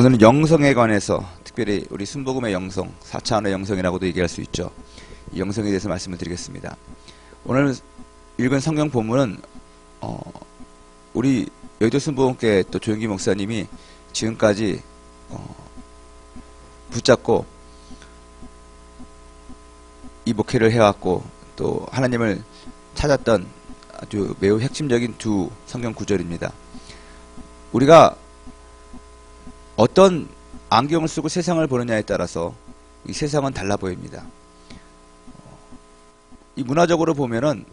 오늘은 영성에 관해서 특별히 우리 순복음의 영성, 4차원의 영성이라고도 얘기할 수 있죠. 이 영성에 대해서 말씀을 드리겠습니다. 오늘 읽은 성경 본문은 우리 여의도 순복음교회 또 조영기 목사님이 지금까지 붙잡고 이 목회를 해왔고 또 하나님을 찾았던 아주 매우 핵심적인 두 성경 구절입니다. 우리가 어떤 안경을 쓰고 세상을 보느냐에 따라서 이 세상은 달라 보입니다. 이 문화적으로 보면은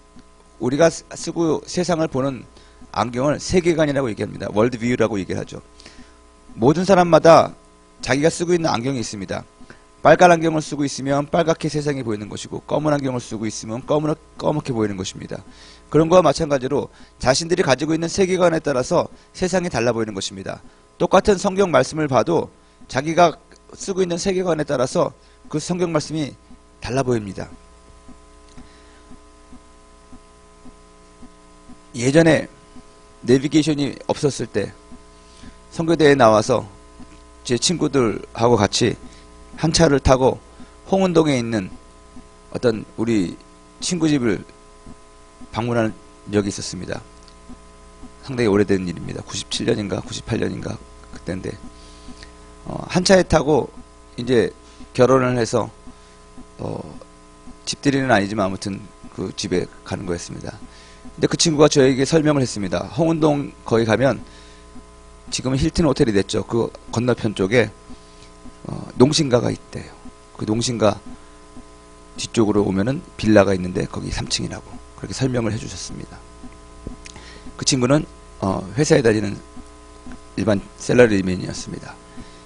우리가 쓰고 세상을 보는 안경을 세계관이라고 얘기합니다. 월드뷰라고 얘기하죠. 모든 사람마다 자기가 쓰고 있는 안경이 있습니다. 빨간 안경을 쓰고 있으면 빨갛게 세상이 보이는 것이고 검은 안경을 쓰고 있으면 검게 보이는 것입니다. 그런 거와 마찬가지로 자신들이 가지고 있는 세계관에 따라서 세상이 달라 보이는 것입니다. 똑같은 성경 말씀을 봐도 자기가 쓰고 있는 세계관에 따라서 그 성경 말씀이 달라 보입니다. 예전에 내비게이션이 없었을 때 선교대회에 나와서 제 친구들하고 같이 한 차를 타고 홍은동에 있는 어떤 우리 친구 집을 방문한 적이 있었습니다. 상당히 오래된 일입니다. 97년인가 98년인가 그때인데 한 차에 타고 이제 결혼을 해서 집들이는 아니지만 아무튼 그 집에 가는 거였습니다. 근데 그 친구가 저에게 설명을 했습니다. 홍은동 거기 가면 지금은 힐튼 호텔이 됐죠. 그 건너편 쪽에 농신가가 있대요. 그 농신가 뒤쪽으로 오면은 빌라가 있는데 거기 3층이라고 그렇게 설명을 해주셨습니다. 그 친구는 회사에 다니는 일반 셀러리맨이었습니다.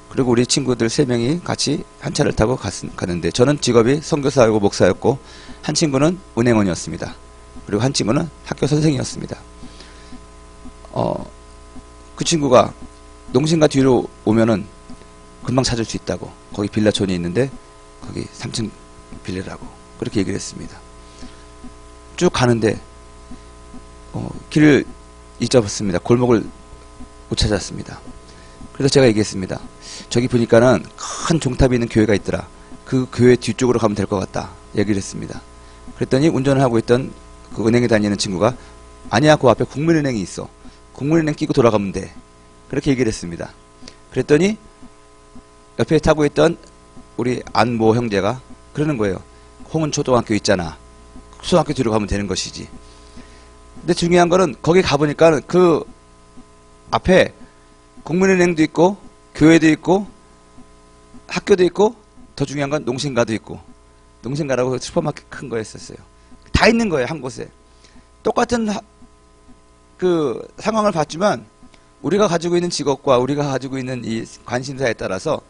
그리고 우리 친구들 3명이 같이 한 차를 타고 가는데 저는 직업이 선교사하고 목사였고 한 친구는 은행원이었습니다. 그리고 한 친구는 학교 선생이었습니다. 그 친구가 농신가 뒤로 오면은 금방 찾을 수 있다고 거기 빌라촌이 있는데 거기 3층 빌라라고 그렇게 얘기를 했습니다. 쭉 가는데 길을 잊어버렸습니다. 골목을 못 찾았습니다. 그래서 제가 얘기했습니다. 저기 보니까는 큰 종탑이 있는 교회가 있더라. 그 교회 뒤쪽으로 가면 될 것 같다. 얘기를 했습니다. 그랬더니 운전을 하고 있던 그 은행에 다니는 친구가 아니야, 그 앞에 국민은행이 있어. 국민은행 끼고 돌아가면 돼. 그렇게 얘기를 했습니다. 그랬더니 옆에 타고 있던 우리 안모 형제가 그러는 거예요. 홍은초등학교 있잖아. 초등학교 뒤로 가면 되는 것이지. 근데 중요한 거는 거기 가보니까 그 앞에 국민은행도 있고 교회도 있고 학교도 있고 더 중요한 건 농신가도 있고 농신가라고 슈퍼마켓 큰 거였었어요. 다 있는 거예요. 한 곳에. 똑같은 그 상황을 봤지만 우리가 가지고 있는 직업과 우리가 가지고 있는 이 관심사에 따라서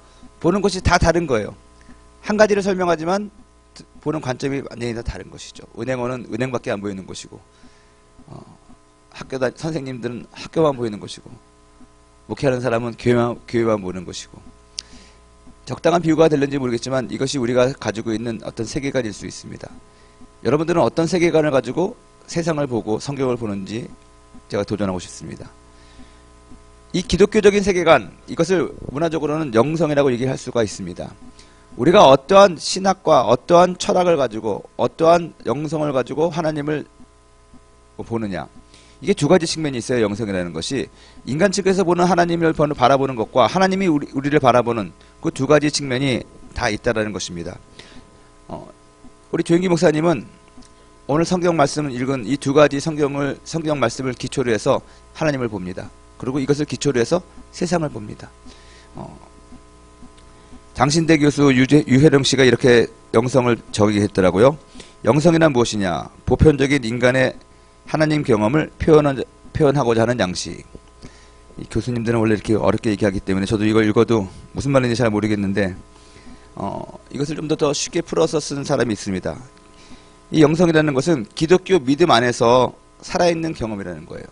보는 것이 다 다른 거예요. 한 가지를 설명하지만 보는 관점이 완전히 다 다른 것이죠. 은행원은 은행밖에 안 보이는 것이고 선생님들은 학교만 보이는 것이고 목회하는 사람은 교회만 보는 것이고 적당한 비유가 될는지 모르겠지만 이것이 우리가 가지고 있는 어떤 세계관일 수 있습니다. 여러분들은 어떤 세계관을 가지고 세상을 보고 성경을 보는지 제가 도전하고 싶습니다. 이 기독교적인 세계관, 이것을 문화적으로는 영성이라고 얘기할 수가 있습니다. 우리가 어떠한 신학과 어떠한 철학을 가지고 어떠한 영성을 가지고 하나님을 보느냐. 이게 두 가지 측면이 있어요. 영성이라는 것이. 인간 측에서 보는 하나님을 바라보는 것과 하나님이 우리를 바라보는 그 두 가지 측면이 다 있다라는 것입니다. 우리 조영기 목사님은 오늘 성경 말씀을 읽은 이 두 가지 성경 말씀을 기초로 해서 하나님을 봅니다. 그리고 이것을 기초로 해서 세상을 봅니다. 장신대 교수 유혜령 씨가 이렇게 영성을 저기했더라고요. 영성이란 무엇이냐? 보편적인 인간의 하나님 경험을 표현하고자 하는 양식. 이 교수님들은 원래 이렇게 어렵게 얘기하기 때문에 저도 이걸 읽어도 무슨 말인지 잘 모르겠는데 이것을 좀 더 쉽게 풀어서 쓴 사람이 있습니다. 이 영성이라는 것은 기독교 믿음 안에서 살아있는 경험이라는 거예요.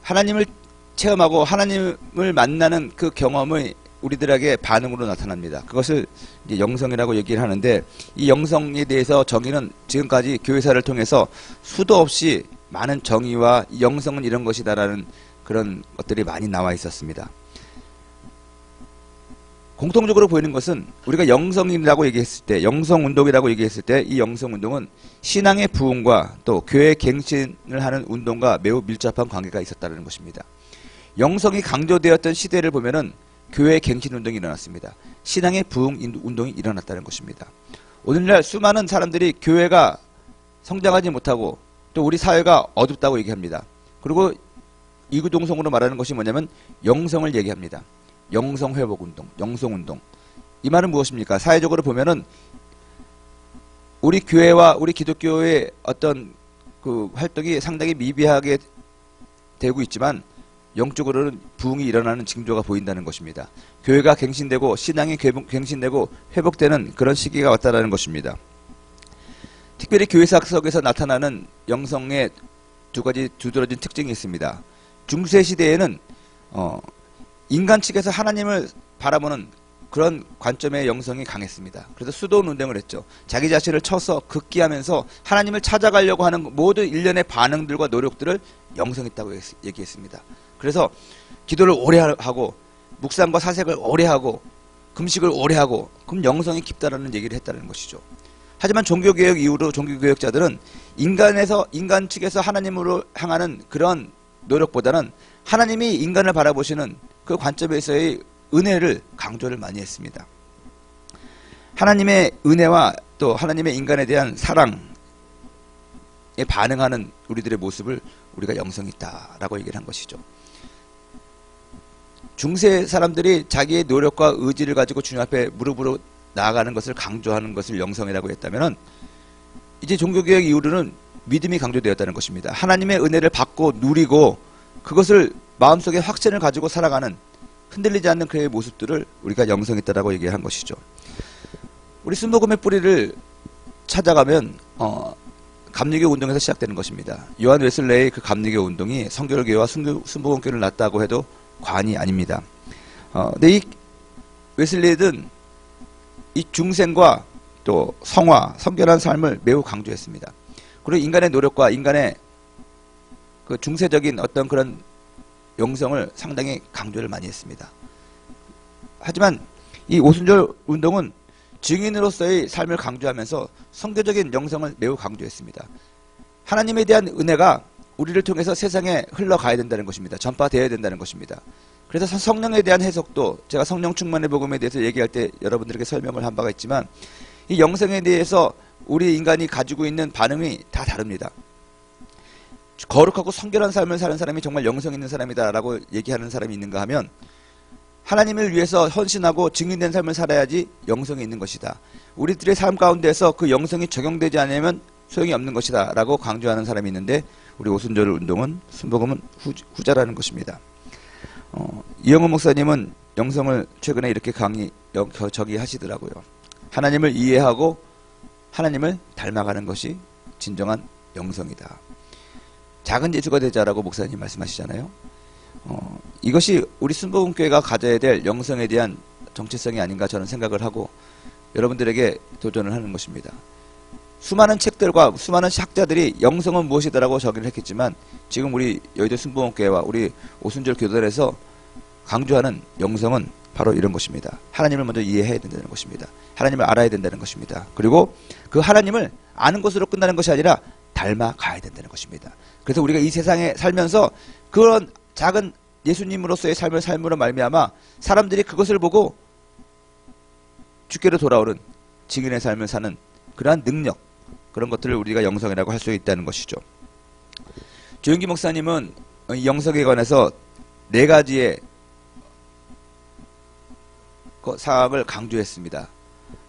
하나님을 체험하고 하나님을 만나는 그 경험이 우리들에게 반응으로 나타납니다. 그것을 이제 영성이라고 얘기를 하는데 이 영성에 대해서 정의는 지금까지 교회사를 통해서 수도 없이 많은 정의와 영성은 이런 것이다라는 그런 것들이 많이 나와 있었습니다. 공통적으로 보이는 것은 우리가 영성이라고 얘기했을 때, 영성운동이라고 얘기했을 때 이 영성운동은 신앙의 부흥과 또 교회 갱신을 하는 운동과 매우 밀접한 관계가 있었다는 것입니다. 영성이 강조되었던 시대를 보면은 교회 갱신 운동이 일어났습니다. 신앙의 부흥 운동이 일어났다는 것입니다. 오늘날 수많은 사람들이 교회가 성장하지 못하고 또 우리 사회가 어둡다고 얘기합니다. 그리고 이구동성으로 말하는 것이 뭐냐면 영성을 얘기합니다. 영성회복운동, 영성운동. 이 말은 무엇입니까? 사회적으로 보면은 우리 교회와 우리 기독교의 어떤 그 활동이 상당히 미비하게 되고 있지만 영적으로는 부흥이 일어나는 징조가 보인다는 것입니다. 교회가 갱신되고 신앙이 갱신되고 회복되는 그런 시기가 왔다는 것입니다. 특별히 교회사 속에서 나타나는 영성의 두 가지 두드러진 특징이 있습니다. 중세 시대에는 인간 측에서 하나님을 바라보는 그런 관점의 영성이 강했습니다. 그래서 수도원 운동을 했죠. 자기 자신을 쳐서 극기하면서 하나님을 찾아가려고 하는 모든 일련의 반응들과 노력들을 영성 있다고 얘기했습니다. 그래서 기도를 오래 하고 묵상과 사색을 오래 하고 금식을 오래 하고 그럼 영성이 깊다라는 얘기를 했다는 것이죠. 하지만 종교개혁 이후로 종교개혁자들은 인간 측에서 하나님으로 향하는 그런 노력보다는 하나님이 인간을 바라보시는 그 관점에서의 은혜를 강조를 많이 했습니다. 하나님의 은혜와 또 하나님의 인간에 대한 사랑에 반응하는 우리들의 모습을 우리가 영성이 있다라고 얘기를 한 것이죠. 중세 사람들이 자기의 노력과 의지를 가지고 주님 앞에 무릎으로 나아가는 것을 강조하는 것을 영성이라고 했다면 이제 종교개혁 이후로는 믿음이 강조되었다는 것입니다. 하나님의 은혜를 받고 누리고 그것을 마음속에 확신을 가지고 살아가는 흔들리지 않는 그의 모습들을 우리가 영성 있다라고 얘기한 것이죠. 우리 순복음의 뿌리를 찾아가면 감리교 운동에서 시작되는 것입니다. 요한 웨슬레의 그 감리교 운동이 성결교와 순복음교를 낳았다고 해도 과언이 아닙니다. 근데 이 웨슬레는 이 중생과 또 성화, 성결한 삶을 매우 강조했습니다. 그리고 인간의 노력과 인간의 그 중세적인 어떤 그런 영성을 상당히 강조를 많이 했습니다. 하지만 이 오순절 운동은 증인으로서의 삶을 강조하면서 성교적인 영성을 매우 강조했습니다. 하나님에 대한 은혜가 우리를 통해서 세상에 흘러가야 된다는 것입니다. 전파되어야 된다는 것입니다. 그래서 성령에 대한 해석도 제가 성령 충만의 복음에 대해서 얘기할 때 여러분들에게 설명을 한 바가 있지만 이 영성에 대해서 우리 인간이 가지고 있는 반응이 다 다릅니다. 거룩하고 성결한 삶을 사는 사람이 정말 영성 있는 사람이다라고 얘기하는 사람이 있는가 하면 하나님을 위해서 헌신하고 증인된 삶을 살아야지 영성이 있는 것이다. 우리들의 삶 가운데서 그 영성이 적용되지 않으면 소용이 없는 것이다 라고 강조하는 사람이 있는데 우리 오순절 운동은 순복음은 후자라는 것입니다. 이영호 목사님은 영성을 최근에 이렇게 저기 하시더라고요. 하나님을 이해하고 하나님을 닮아가는 것이 진정한 영성이다. 작은 예수가 되자라고 목사님 말씀하시잖아요. 이것이 우리 순복음교회가 가져야 될 영성에 대한 정체성이 아닌가 저는 생각을 하고 여러분들에게 도전을 하는 것입니다. 수많은 책들과 수많은 학자들이 영성은 무엇이다라고 저기를 했겠지만 지금 우리 여의도 순복음교회와 우리 오순절 교단에서 강조하는 영성은 바로 이런 것입니다. 하나님을 먼저 이해해야 된다는 것입니다. 하나님을 알아야 된다는 것입니다. 그리고 그 하나님을 아는 것으로 끝나는 것이 아니라 닮아가야 된다는 것입니다. 그래서 우리가 이 세상에 살면서 그런 작은 예수님으로서의 삶을 삶으로 말미암아 사람들이 그것을 보고 주께로 돌아오는 증인의 삶을 사는 그러한 능력, 그런 것들을 우리가 영성이라고 할 수 있다는 것이죠. 조영기 목사님은 이 영성에 관해서 4가지의 사항을 강조했습니다.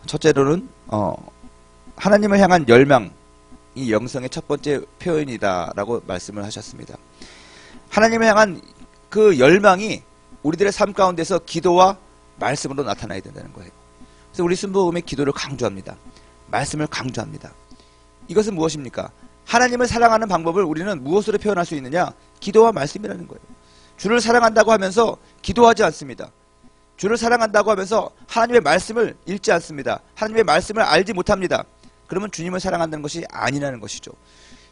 첫째로는 하나님을 향한 열망이 영성의 첫 번째 표현이다라고 말씀을 하셨습니다. 하나님을 향한 그 열망이 우리들의 삶 가운데서 기도와 말씀으로 나타나야 된다는 거예요. 그래서 우리 순복음의 기도를 강조합니다. 말씀을 강조합니다. 이것은 무엇입니까? 하나님을 사랑하는 방법을 우리는 무엇으로 표현할 수 있느냐? 기도와 말씀이라는 거예요. 주를 사랑한다고 하면서 기도하지 않습니다. 주를 사랑한다고 하면서 하나님의 말씀을 읽지 않습니다. 하나님의 말씀을 알지 못합니다. 그러면 주님을 사랑한다는 것이 아니라는 것이죠.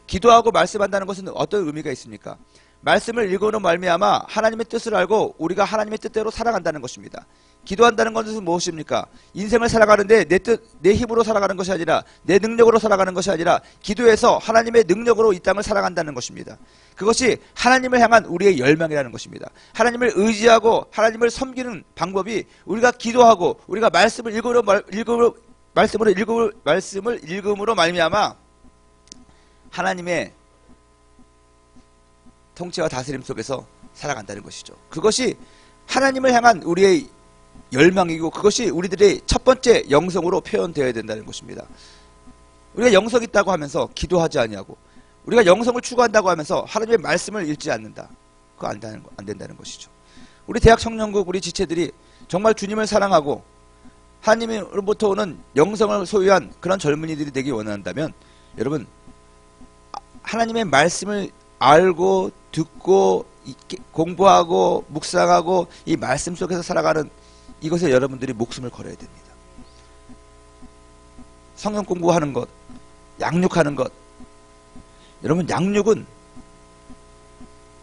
기도하고 말씀한다는 것은 어떤 의미가 있습니까? 말씀을 읽음으로 말미암아 하나님의 뜻을 알고 우리가 하나님의 뜻대로 살아간다는 것입니다. 기도한다는 것은 무엇입니까? 인생을 살아가는데 내 뜻, 내 힘으로 살아가는 것이 아니라 내 능력으로 살아가는 것이 아니라 기도해서 하나님의 능력으로 이 땅을 살아간다는 것입니다. 그것이 하나님을 향한 우리의 열망이라는 것입니다. 하나님을 의지하고 하나님을 섬기는 방법이 우리가 기도하고 우리가 말씀을 읽음으로 말미암아 하나님의 통치와 다스림 속에서 살아간다는 것이죠. 그것이 하나님을 향한 우리의 열망이고 그것이 우리들의 첫 번째 영성으로 표현되어야 된다는 것입니다. 우리가 영성이 있다고 하면서 기도하지 아니하고 우리가 영성을 추구한다고 하면서 하나님의 말씀을 읽지 않는다. 그거 안 된다는 것이죠. 우리 대학 청년국 우리 지체들이 정말 주님을 사랑하고 하나님으로부터 오는 영성을 소유한 그런 젊은이들이 되기 원한다면 여러분 하나님의 말씀을 알고 듣고 공부하고 묵상하고 이 말씀 속에서 살아가는 이것에 여러분들이 목숨을 걸어야 됩니다. 성경 공부하는 것, 양육하는 것. 여러분 양육은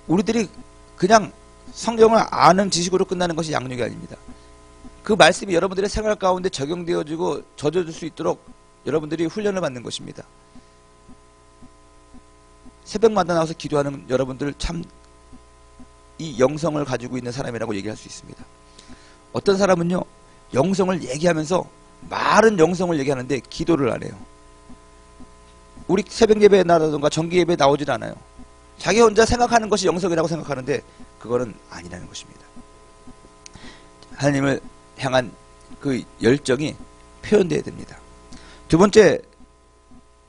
우리들이 그냥 성경을 아는 지식으로 끝나는 것이 양육이 아닙니다. 그 말씀이 여러분들의 생활 가운데 적용되어지고 젖어질 수 있도록 여러분들이 훈련을 받는 것입니다. 새벽마다 나와서 기도하는 여러분들 참 이 영성을 가지고 있는 사람이라고 얘기할 수 있습니다. 어떤 사람은요 영성을 얘기하면서 말은 영성을 얘기하는데 기도를 안 해요. 우리 새벽 예배에 나라든가 정기 예배에 나오질 않아요. 자기 혼자 생각하는 것이 영성이라고 생각하는데 그거는 아니라는 것입니다. 하나님을 향한 그 열정이 표현되어야 됩니다. 두 번째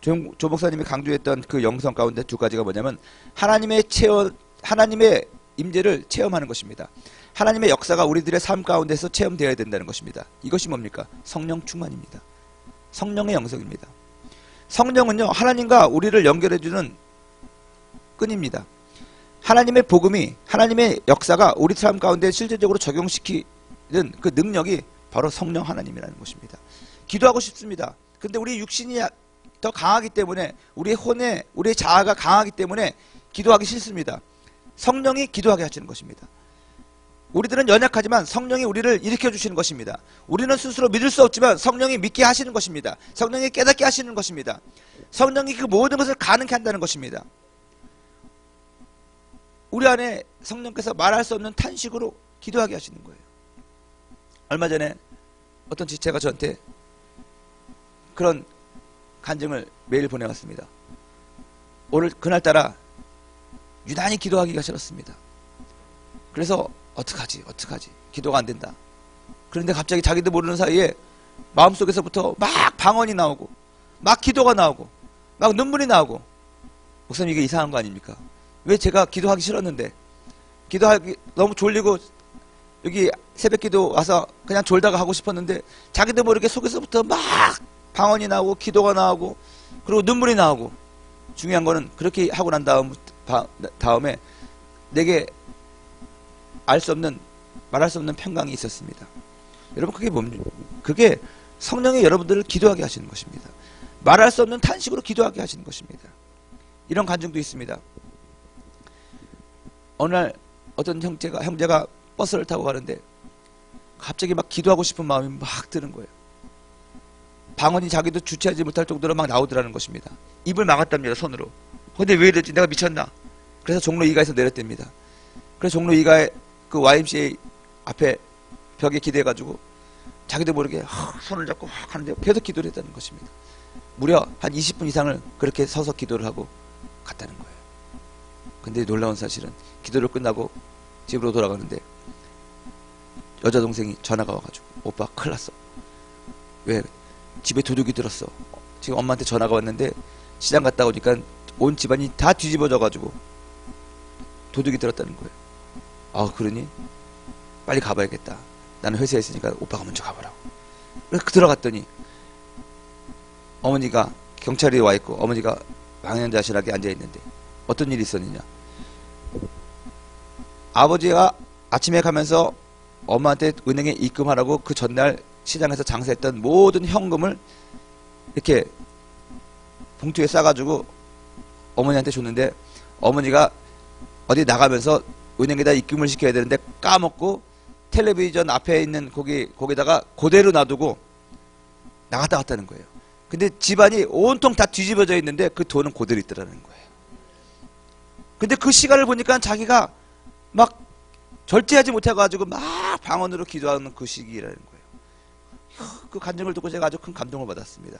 조 목사님이 강조했던 그 영성 가운데 두 가지가 뭐냐면 하나님의 임재를 체험하는 것입니다. 하나님의 역사가 우리들의 삶 가운데서 체험되어야 된다는 것입니다. 이것이 뭡니까? 성령 충만입니다. 성령의 영성입니다. 성령은요 하나님과 우리를 연결해주는 끈입니다. 하나님의 복음이 하나님의 역사가 우리 삶 가운데 실질적으로 적용시키는 그 능력이 바로 성령 하나님이라는 것입니다. 기도하고 싶습니다. 근데 우리 육신이 더 강하기 때문에 우리의 혼에 우리의 자아가 강하기 때문에 기도하기 싫습니다. 성령이 기도하게 하시는 것입니다. 우리들은 연약하지만 성령이 우리를 일으켜 주시는 것입니다. 우리는 스스로 믿을 수 없지만 성령이 믿게 하시는 것입니다. 성령이 깨닫게 하시는 것입니다. 성령이 그 모든 것을 가능케 한다는 것입니다. 우리 안에 성령께서 말할 수 없는 탄식으로 기도하게 하시는 거예요. 얼마 전에 어떤 지체가 저한테 그런 간증을 메일 보내왔습니다. 오늘 그날따라 유난히 기도하기가 싫었습니다. 그래서 어떡하지 기도가 안 된다. 그런데 갑자기 자기도 모르는 사이에 마음속에서부터 막 방언이 나오고 막 기도가 나오고 막 눈물이 나오고 목사님 이게 이상한 거 아닙니까? 왜 제가 기도하기 싫었는데 기도하기 너무 졸리고 여기 새벽기도 와서 그냥 졸다가 하고 싶었는데 자기도 모르게 속에서부터 막 방언이 나오고 기도가 나오고 그리고 눈물이 나오고 중요한 거는 그렇게 하고 난 다음에 내게 알 수 없는 말할 수 없는 평강이 있었습니다. 여러분 그게 뭡니까? 그게 성령이 여러분들을 기도하게 하시는 것입니다. 말할 수 없는 탄식으로 기도하게 하시는 것입니다. 이런 간증도 있습니다. 어느 날 어떤 형제가 버스를 타고 가는데 갑자기 막 기도하고 싶은 마음이 막 드는 거예요. 방언이 자기도 주체하지 못할 정도로 막 나오더라는 것입니다. 입을 막았답니다. 손으로. 근데 왜 이랬지? 내가 미쳤나? 그래서 종로 2가에서 내렸답니다. 그래서 종로 2가에 그 YMCA 앞에 벽에 기대가지고 자기도 모르게 손을 잡고 막 하는데 계속 기도를 했다는 것입니다. 무려 한 20분 이상을 그렇게 서서 기도를 하고 갔다는 거예요. 근데 놀라운 사실은 기도를 끝나고 집으로 돌아가는데 여자 동생이 전화가 와가지고 오빠 큰일 났어. 왜? 집에 도둑이 들었어. 지금 엄마한테 전화가 왔는데 시장 갔다 오니까 온 집안이 다 뒤집어져가지고 도둑이 들었다는 거예요. 아 그러니? 빨리 가봐야겠다. 나는 회사에 있으니까 오빠가 먼저 가보라고. 그래서 들어갔더니 어머니가 경찰이 와있고 어머니가 망연자실하게 앉아있는데 어떤 일이 있었느냐. 아버지가 아침에 가면서 엄마한테 은행에 입금하라고 그 전날 시장에서 장사했던 모든 현금을 이렇게 봉투에 싸가지고 어머니한테 줬는데 어머니가 어디 나가면서 은행에다 입금을 시켜야 되는데 까먹고 텔레비전 앞에 있는 거기다가 그대로 놔두고 나갔다 왔다는 거예요. 근데 집안이 온통 다 뒤집어져 있는데 그 돈은 그대로 있더라는 거예요. 근데 그 시간을 보니까 자기가 막 절제하지 못해가지고 막 방언으로 기도하는 그 시기라는 거예요. 그 간증을 듣고 제가 아주 큰 감동을 받았습니다.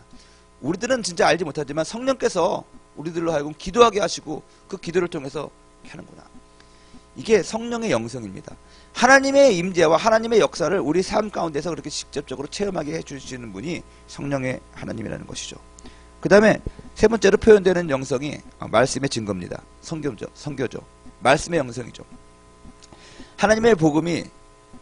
우리들은 진짜 알지 못하지만 성령께서 우리들로 하여금 기도하게 하시고 그 기도를 통해서 하는구나. 이게 성령의 영성입니다. 하나님의 임재와 하나님의 역사를 우리 삶 가운데서 그렇게 직접적으로 체험하게 해주시는 분이 성령의 하나님이라는 것이죠. 그 다음에 세 번째로 표현되는 영성이 말씀의 증거입니다. 선교죠. 말씀의 영성이죠. 하나님의 복음이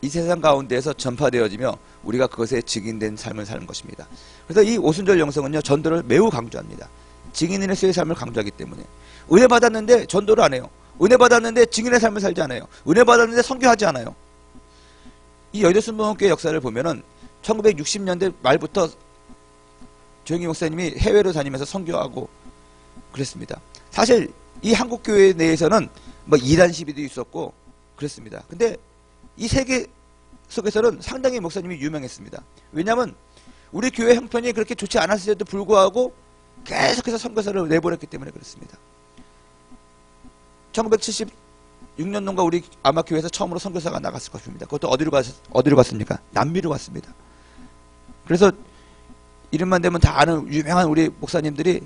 이 세상 가운데에서 전파되어지며 우리가 그것에 증인된 삶을 사는 것입니다. 그래서 이 오순절 영성은요, 전도를 매우 강조합니다. 증인으로서의 삶을 강조하기 때문에. 은혜 받았는데 전도를 안 해요. 은혜 받았는데 증인의 삶을 살지 않아요. 은혜 받았는데 선교하지 않아요. 이 여의도 순복음교회 역사를 보면은 1960년대 말부터 조영기 목사님이 해외로 다니면서 선교하고 그랬습니다. 사실 이 한국교회 내에서는 뭐 이단 시비도 있었고 그랬습니다. 근데 이 세계 속에서는 상당히 목사님이 유명했습니다. 왜냐하면 우리 교회 형편이 그렇게 좋지 않았을 때도 불구하고 계속해서 선교사를 내보냈기 때문에 그렇습니다. 1976년도인가 우리 아마 교회에서 처음으로 선교사가 나갔을 것입니다. 그것도 어디로 갔습니까? 남미로 갔습니다. 그래서 이름만 되면 다 아는 유명한 우리 목사님들이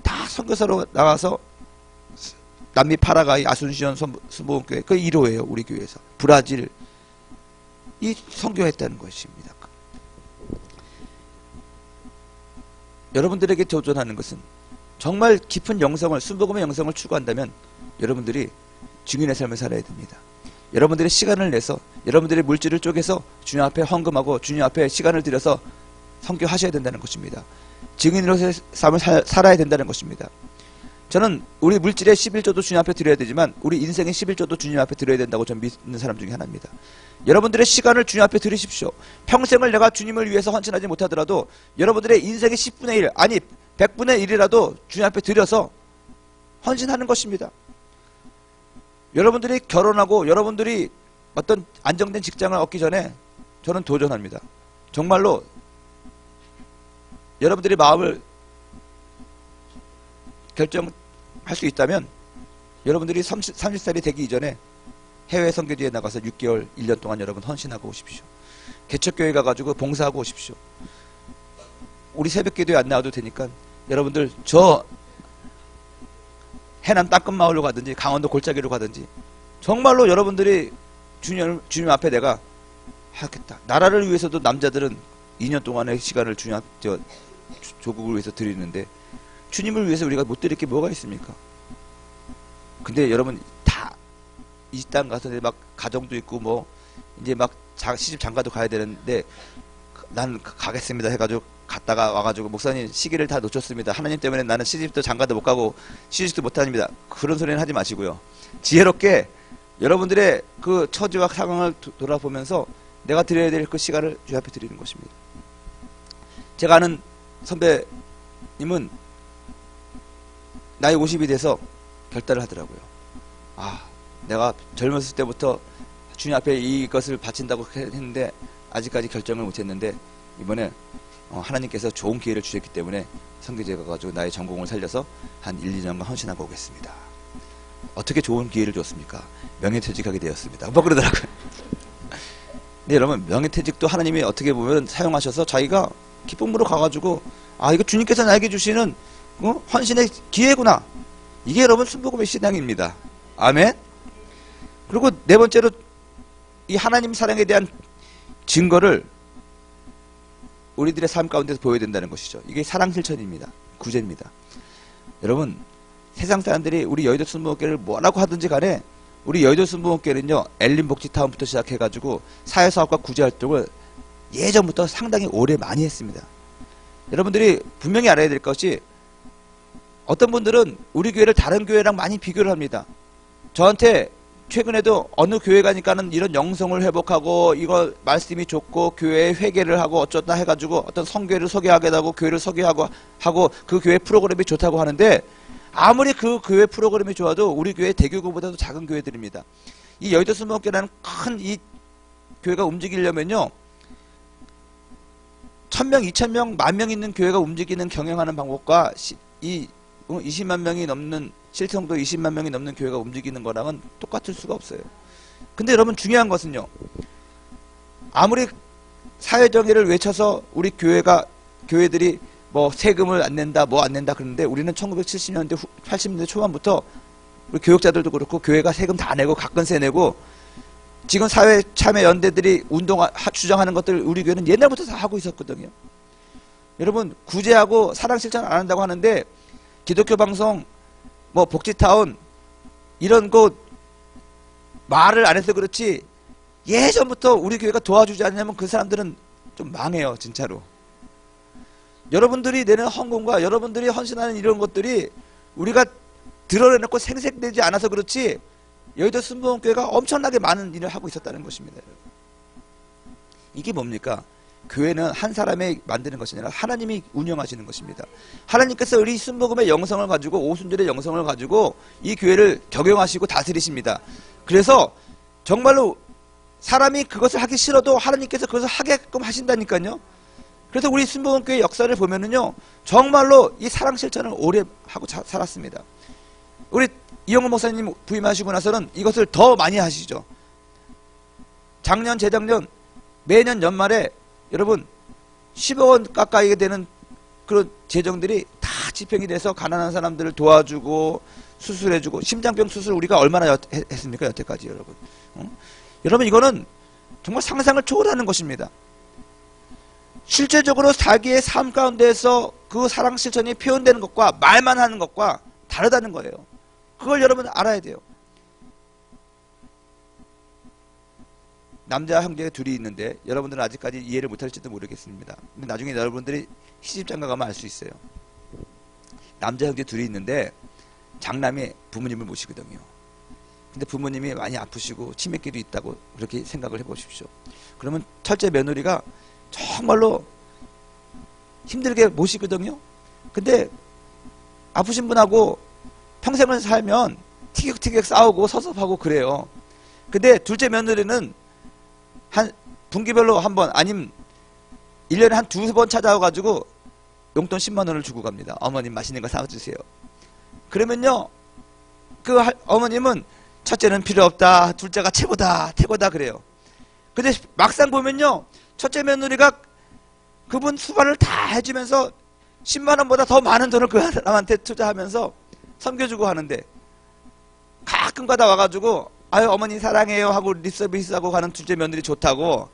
다 선교사로 나가서 남미 파라과이 아순시온 순복음교회 그 1호예요. 우리 교회에서 브라질 이 선교했다는 것입니다. 여러분들에게 도전하는 것은 정말 깊은 영성을 순복음의 영성을 추구한다면 여러분들이 증인의 삶을 살아야 됩니다. 여러분들의 시간을 내서 여러분들의 물질을 쪼개서 주님 앞에 헌금하고 주님 앞에 시간을 들여서 선교하셔야 된다는 것입니다. 증인으로서의 삶을 살아야 된다는 것입니다. 저는 우리 물질의 11조도 주님 앞에 드려야 되지만 우리 인생의 11조도 주님 앞에 드려야 된다고 저는 믿는 사람 중에 하나입니다. 여러분들의 시간을 주님 앞에 드리십시오. 평생을 내가 주님을 위해서 헌신하지 못하더라도 여러분들의 인생의 10분의 1 아니 100분의 1이라도 주님 앞에 드려서 헌신하는 것입니다. 여러분들이 결혼하고 여러분들이 어떤 안정된 직장을 얻기 전에 저는 도전합니다. 정말로 여러분들이 마음을 결정할 수 있다면 여러분들이 30살이 되기 이전에 해외 선교지에 나가서 6개월, 1년 동안 여러분 헌신하고 오십시오. 개척교회 가가지고 봉사하고 오십시오. 우리 새벽기도에 안 나와도 되니까 여러분들 저 해남 땅끝마을로 가든지 강원도 골짜기로 가든지 정말로 여러분들이 주님 앞에 내가 하겠다. 나라를 위해서도 남자들은 2년 동안의 시간을 조국을 위해서 드리는데 주님을 위해서 우리가 못 드릴 게 뭐가 있습니까? 근데 여러분 다 이 땅 가서 막 가정도 있고 뭐 이제 막 시집 장가도 가야 되는데 난 가겠습니다 해가지고 갔다가 와가지고 목사님 시기를 다 놓쳤습니다. 하나님 때문에 나는 시집도 장가도 못 가고 시집도 못 합니다. 그런 소리는 하지 마시고요. 지혜롭게 여러분들의 그 처지와 상황을 돌아보면서 내가 드려야 될 그 시간을 주 앞에 드리는 것입니다. 제가 아는 선배님은 나이 50이 돼서 결단을 하더라고요. 내가 젊었을 때부터 주님 앞에 이것을 바친다고 했는데 아직까지 결정을 못했는데 이번에 하나님께서 좋은 기회를 주셨기 때문에 선교지에 가가지고 나의 전공을 살려서 한 1, 2년간 헌신하고 오겠습니다. 어떻게 좋은 기회를 줬습니까? 명예퇴직하게 되었습니다. 뭐 그러더라고요. 근데 여러분 명예퇴직도 하나님이 어떻게 보면 사용하셔서 자기가 기쁨으로 가가지고 이거 주님께서 나에게 주시는 헌신의 기회구나. 이게 여러분 순복음의 신앙입니다. 아멘. 그리고 네 번째로 이 하나님 사랑에 대한 증거를 우리들의 삶 가운데서 보여야 된다는 것이죠. 이게 사랑 실천입니다. 구제입니다. 여러분 세상 사람들이 우리 여의도 순복음교회를 뭐라고 하든지 간에 우리 여의도 순복음교회는요 엘린복지타운부터 시작해가지고 사회사업과 구제활동을 예전부터 상당히 오래 많이 했습니다. 여러분들이 분명히 알아야 될 것이 어떤 분들은 우리 교회를 다른 교회랑 많이 비교를 합니다. 저한테 최근에도 어느 교회 가니까는 이런 영성을 회복하고 이거 말씀이 좋고 교회에 회개를 하고 어쩌다 해가지고 어떤 성교회를 소개하게 하고 교회를 소개하고 그 교회 프로그램이 좋다고 하는데 아무리 그 교회 프로그램이 좋아도 우리 교회 대교구보다도 작은 교회들입니다. 이 여의도 순복음교회라는 큰 이 교회가 움직이려면요, 1000명, 2000명, 10,000명 있는 교회가 움직이는 경영하는 방법과 이 20만 명이 넘는 실성도 20만 명이 넘는 교회가 움직이는 거랑은 똑같을 수가 없어요. 근데 여러분 중요한 것은요, 아무리 사회정의를 외쳐서 우리 교회들이 뭐 세금을 안 낸다, 뭐 안 낸다 그러는데 우리는 1970년대, 80년대 초반부터 우리 교육자들도 그렇고 교회가 세금 다 내고 각근세 내고 지금 사회 참여 연대들이 주장하는 것들 우리 교회는 옛날부터 다 하고 있었거든요. 여러분 구제하고 사랑 실천 안 한다고 하는데 기독교 방송, 뭐 복지타운 이런 곳 말을 안 해서 그렇지 예전부터 우리 교회가 도와주지 않냐면 그 사람들은 좀 망해요, 진짜로. 여러분들이 내는 헌금과 여러분들이 헌신하는 이런 것들이 우리가 드러내놓고 생색내지 않아서 그렇지 여의도 순복음교회가 엄청나게 많은 일을 하고 있었다는 것입니다. 이게 뭡니까? 교회는 한 사람이 만드는 것이 아니라 하나님이 운영하시는 것입니다. 하나님께서 우리 순복음의 영성을 가지고 오순절의 영성을 가지고 이 교회를 경영하시고 다스리십니다. 그래서 정말로 사람이 그것을 하기 싫어도 하나님께서 그것을 하게끔 하신다니까요. 그래서 우리 순복음교회 역사를 보면은요, 정말로 이 사랑 실천을 오래 하고 살았습니다. 우리 이영호 목사님 부임하시고 나서는 이것을 더 많이 하시죠. 작년, 재작년 매년 연말에 여러분 10억 원 가까이 되는 그런 재정들이 다 집행이 돼서 가난한 사람들을 도와주고 수술해주고, 심장병 수술 우리가 얼마나 했습니까 여태까지 여러분. 여러분 이거는 정말 상상을 초월하는 것입니다. 실제적으로 자기의 삶 가운데에서 그 사랑 실천이 표현되는 것과 말만 하는 것과 다르다는 거예요. 그걸 여러분 알아야 돼요. 남자 형제가 둘이 있는데 여러분들은 아직까지 이해를 못할지도 모르겠습니다. 근데 나중에 여러분들이 시집장가 가면 알 수 있어요. 남자 형제 둘이 있는데 장남이 부모님을 모시거든요. 근데 부모님이 많이 아프시고 치매기도 있다고 그렇게 생각을 해보십시오. 그러면 첫째 며느리가 정말로 힘들게 모시거든요. 근데 아프신 분하고 평생을 살면 티격태격 싸우고 섭섭하고 그래요. 근데 둘째 며느리는 한 분기별로 한 번 아니면 1년에 한 두세 번 찾아와가지고 용돈 10만 원을 주고 갑니다. 어머님 맛있는 거 사주세요. 그러면요, 그 어머님은 첫째는 필요 없다, 둘째가 최고다, 최고다 그래요. 근데 막상 보면요, 첫째 며느리가 그분 수발을 다 해주면서 10만 원보다 더 많은 돈을 그 사람한테 투자하면서 섬겨주고 하는데, 가끔 가다 와가지고 아유 어머니 사랑해요 하고 립서비스하고 가는 둘째 며느리 좋다고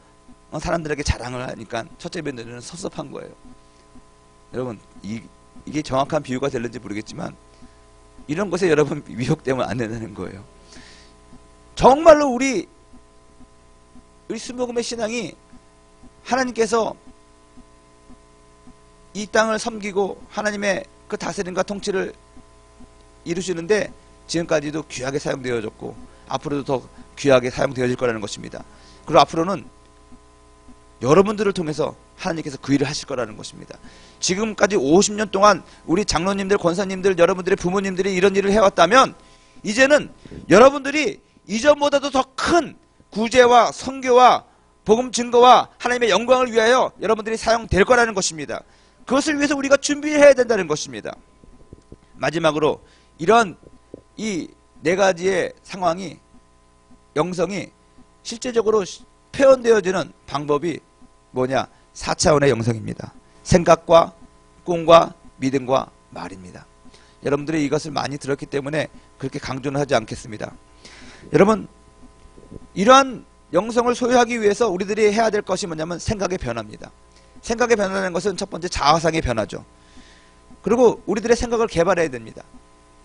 사람들에게 자랑을 하니까 첫째 며느리는 섭섭한 거예요. 여러분 이게 정확한 비유가 될는지 모르겠지만 이런 것에 여러분 위협되면 안 된다는 거예요. 정말로 우리 순복음의 신앙이 하나님께서 이 땅을 섬기고 하나님의 그 다스림과 통치를 이루시는데 지금까지도 귀하게 사용되어졌고 앞으로도 더 귀하게 사용되어질 거라는 것입니다. 그리고 앞으로는 여러분들을 통해서 하나님께서 그 일을 하실 거라는 것입니다. 지금까지 50년 동안 우리 장로님들, 권사님들, 여러분들의 부모님들이 이런 일을 해왔다면 이제는 여러분들이 이전보다도 더 큰 구제와 선교와 복음 증거와 하나님의 영광을 위하여 여러분들이 사용될 거라는 것입니다. 그것을 위해서 우리가 준비해야 된다는 것입니다. 마지막으로 이런 이 네 가지의 상황이, 영성이 실제적으로 표현되어지는 방법이 뭐냐? 4차원의 영성입니다. 생각과 꿈과 믿음과 말입니다. 여러분들이 이것을 많이 들었기 때문에 그렇게 강조는 하지 않겠습니다. 여러분 이러한 영성을 소유하기 위해서 우리들이 해야 될 것이 뭐냐면 생각의 변화입니다. 생각의 변화라는 것은 첫 번째 자화상의 변화죠. 그리고 우리들의 생각을 개발해야 됩니다.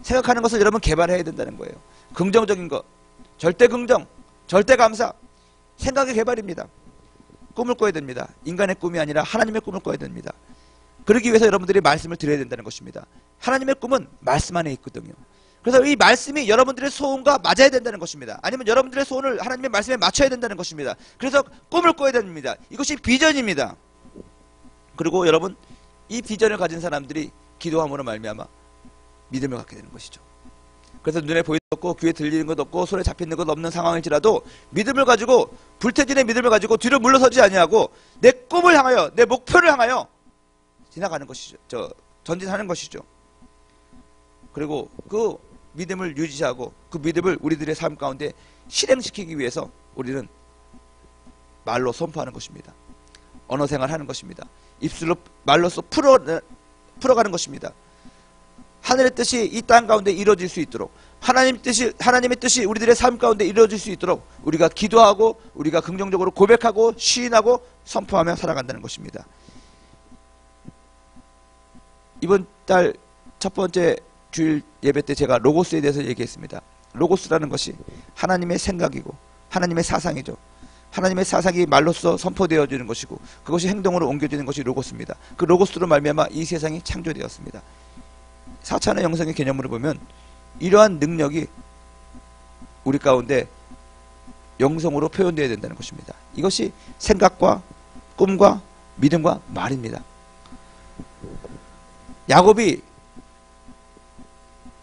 생각하는 것을 여러분 개발해야 된다는 거예요. 긍정적인 것, 절대 긍정, 절대 감사, 생각의 개발입니다. 꿈을 꿔야 됩니다. 인간의 꿈이 아니라 하나님의 꿈을 꿔야 됩니다. 그러기 위해서 여러분들이 말씀을 드려야 된다는 것입니다. 하나님의 꿈은 말씀 안에 있거든요. 그래서 이 말씀이 여러분들의 소원과 맞아야 된다는 것입니다. 아니면 여러분들의 소원을 하나님의 말씀에 맞춰야 된다는 것입니다. 그래서 꿈을 꿔야 됩니다. 이것이 비전입니다. 그리고 여러분 이 비전을 가진 사람들이 기도함으로 말미암아 믿음을 갖게 되는 것이죠. 그래서 눈에 보이는 것 없고 귀에 들리는 것 없고 손에 잡히는 것 없는 상황일지라도 믿음을 가지고 불태진의 믿음을 가지고 뒤로 물러서지 아니하고 내 꿈을 향하여 내 목표를 향하여 지나가는 것이죠. 전진하는 것이죠. 그리고 그 믿음을 유지하고 그 믿음을 우리들의 삶 가운데 실행시키기 위해서 우리는 말로 선포하는 것입니다. 언어 생활하는 것입니다. 입술로 말로써 풀어가는 것입니다. 하늘의 뜻이 이 땅 가운데 이루어질 수 있도록 하나님의 뜻이 우리들의 삶 가운데 이루어질 수 있도록 우리가 기도하고 우리가 긍정적으로 고백하고 시인하고 선포하며 살아간다는 것입니다. 이번 달 첫 번째 주일 예배 때 제가 로고스에 대해서 얘기했습니다. 로고스라는 것이 하나님의 생각이고 하나님의 사상이죠. 하나님의 사상이 말로써 선포되어지는 것이고 그것이 행동으로 옮겨지는 것이 로고스입니다. 그 로고스로 말미암아 이 세상이 창조되었습니다. 4차원의 영성의 개념으로 보면 이러한 능력이 우리 가운데 영성으로 표현되어야 된다는 것입니다. 이것이 생각과 꿈과 믿음과 말입니다. 야곱이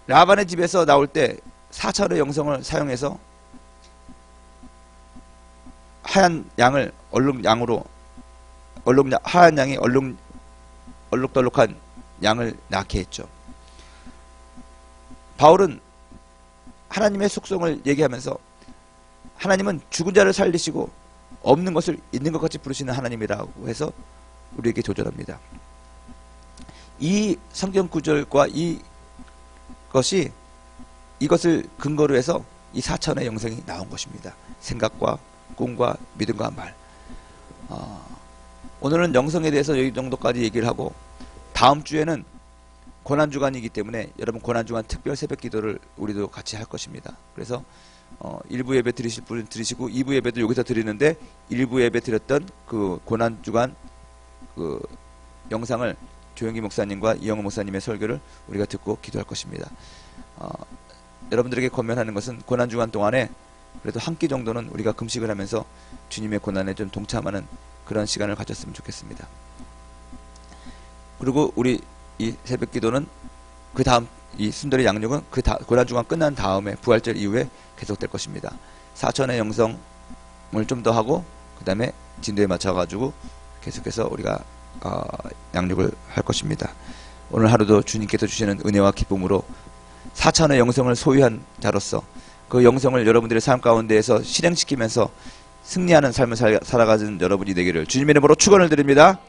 라반의 집에서 나올 때 4차원의 영성을 사용해서 하얀 양을 하얀 양이 얼룩덜룩한 양을 낳게 했죠. 바울은 하나님의 속성을 얘기하면서 하나님은 죽은 자를 살리시고 없는 것을 있는 것 같이 부르시는 하나님이라고 해서 우리에게 조절합니다. 이 성경 구절과 이것을 근거로 해서 이 4차원의 영성이 나온 것입니다. 생각과 꿈과 믿음과 말. 오늘은 영성에 대해서 여기 정도까지 얘기를 하고 다음 주에는 고난주간이기 때문에 여러분 고난주간 특별 새벽 기도를 우리도 같이 할 것입니다. 그래서 1부 예배 드리실 분은 드리시고 2부 예배도 여기서 드리는데 1부 예배 드렸던 그 고난주간 그 영상을 조영기 목사님과 이영호 목사님의 설교를 우리가 듣고 기도할 것입니다. 여러분들에게 권면하는 것은 고난주간 동안에 그래도 한 끼 정도는 우리가 금식을 하면서 주님의 고난에 좀 동참하는 그런 시간을 가졌으면 좋겠습니다. 그리고 우리 이 새벽 기도는 그 다음 이 순돌의 양육은 고난주간 끝난 다음에 부활절 이후에 계속될 것입니다. 4차원의 영성을 좀 더 하고 그 다음에 진도에 맞춰가지고 계속해서 우리가 양육을 할 것입니다. 오늘 하루도 주님께서 주시는 은혜와 기쁨으로 4차원의 영성을 소유한 자로서 그 영성을 여러분들의 삶 가운데에서 실행시키면서 승리하는 삶을 살아가는 여러분이 되기를 주님의 이름으로 축원을 드립니다.